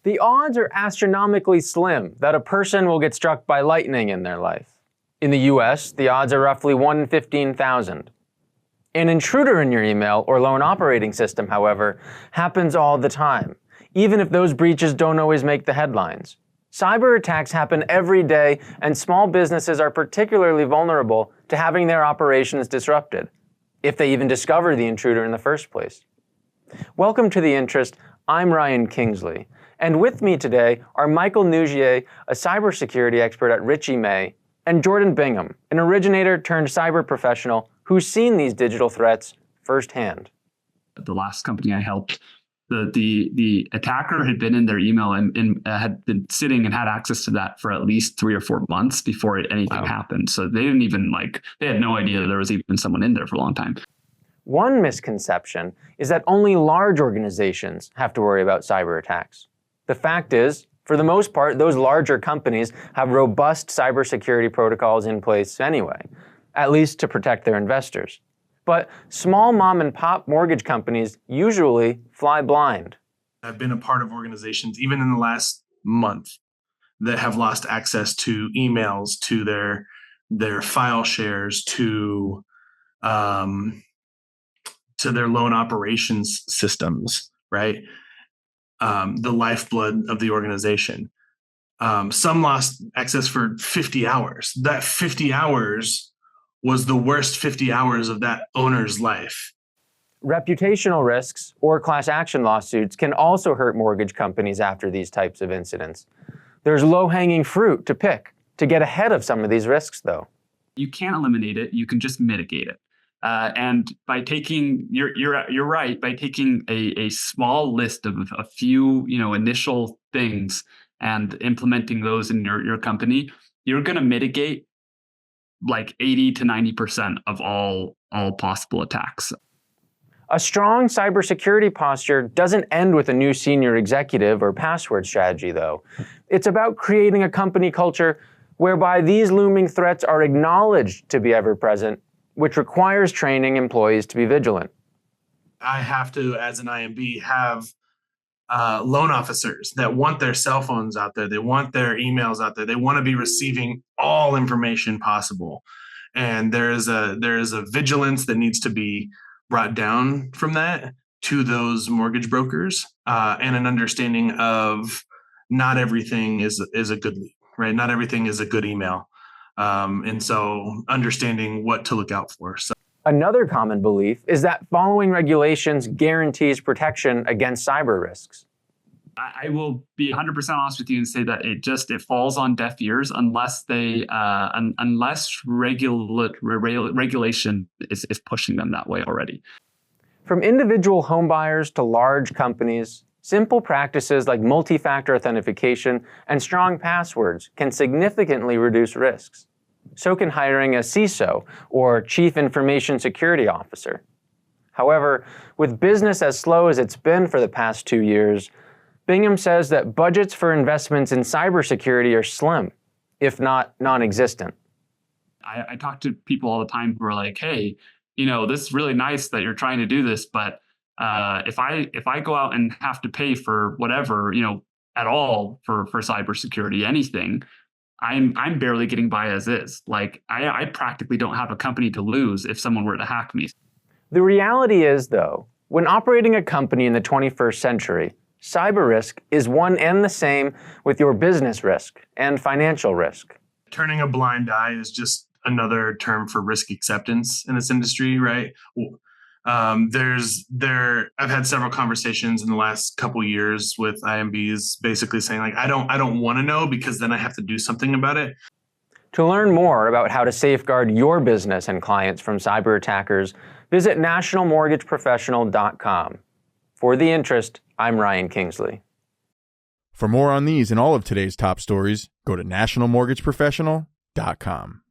The odds are astronomically slim that a person will get struck by lightning in their life. In the US, the odds are roughly 1 in 15,000. An intruder in your email or loan operating system, however, happens all the time, even if those breaches don't always make the headlines. Cyber attacks happen every day, and small businesses are particularly vulnerable to having their operations disrupted, if they even discover the intruder in the first place. Welcome to The Interest. I'm Ryan Kingsley, and with me today are Michael Nouguier, a cybersecurity expert at Richie May, and Jordan Bingham, an originator turned cyber professional who's seen these digital threats firsthand. The last company I helped, the attacker had been in their email and had been sitting and had access to that for at least 3 or 4 months before anything happened. So they didn't even they had no idea there was even someone in there for a long time. One misconception is that only large organizations have to worry about cyber attacks. The fact is, for the most part, those larger companies have robust cybersecurity protocols in place anyway, at least to protect their investors. But small mom and pop mortgage companies usually fly blind. I've been a part of organizations, even in the last month, that have lost access to emails, to their file shares, to their loan operations systems, right? The lifeblood of the organization. Some lost access for 50 hours. That 50 hours was the worst 50 hours of that owner's life. Reputational risks or class action lawsuits can also hurt mortgage companies after these types of incidents. There's low-hanging fruit to pick to get ahead of some of these risks, though. You can't eliminate it. You can just mitigate it. And by taking, you're right, by taking a small list of a few, initial things and implementing those in your company, you're going to mitigate like 80 to 90% of all possible attacks. A strong cybersecurity posture doesn't end with a new senior executive or password strategy, though. It's about creating a company culture whereby these looming threats are acknowledged to be ever-present, which requires training employees to be vigilant. I have to, as an IMB, have loan officers that want their cell phones out there. They want their emails out there. They want to be receiving all information possible. And there is a vigilance that needs to be brought down from that to those mortgage brokers, and an understanding of not everything is a good lead, right? Not everything is a good email. And so understanding what to look out for. Another common belief is that following regulations guarantees protection against cyber risks. I will be 100% honest with you and say that it falls on deaf ears unless regulation is pushing them that way already. From individual homebuyers to large companies, simple practices like multi-factor authentication and strong passwords can significantly reduce risks. So can hiring a CISO or Chief Information Security Officer. However, with business as slow as it's been for the past 2 years, Bingham says that budgets for investments in cybersecurity are slim, if not non-existent. I talk to people all the time who are like, hey, this is really nice that you're trying to do this, but if I go out and have to pay for whatever, at all for cybersecurity, anything, I'm barely getting by as is. Like I practically don't have a company to lose if someone were to hack me. The reality is, though, when operating a company in the 21st century, cyber risk is one and the same with your business risk and financial risk. Turning a blind eye is just another term for risk acceptance in this industry, right? I've had several conversations in the last couple of years with IMBs basically saying like, I don't want to know because then I have to do something about it. To learn more about how to safeguard your business and clients from cyber attackers, visit nationalmortgageprofessional.com. For The Interest, I'm Ryan Kingsley. For more on these and all of today's top stories, go to nationalmortgageprofessional.com.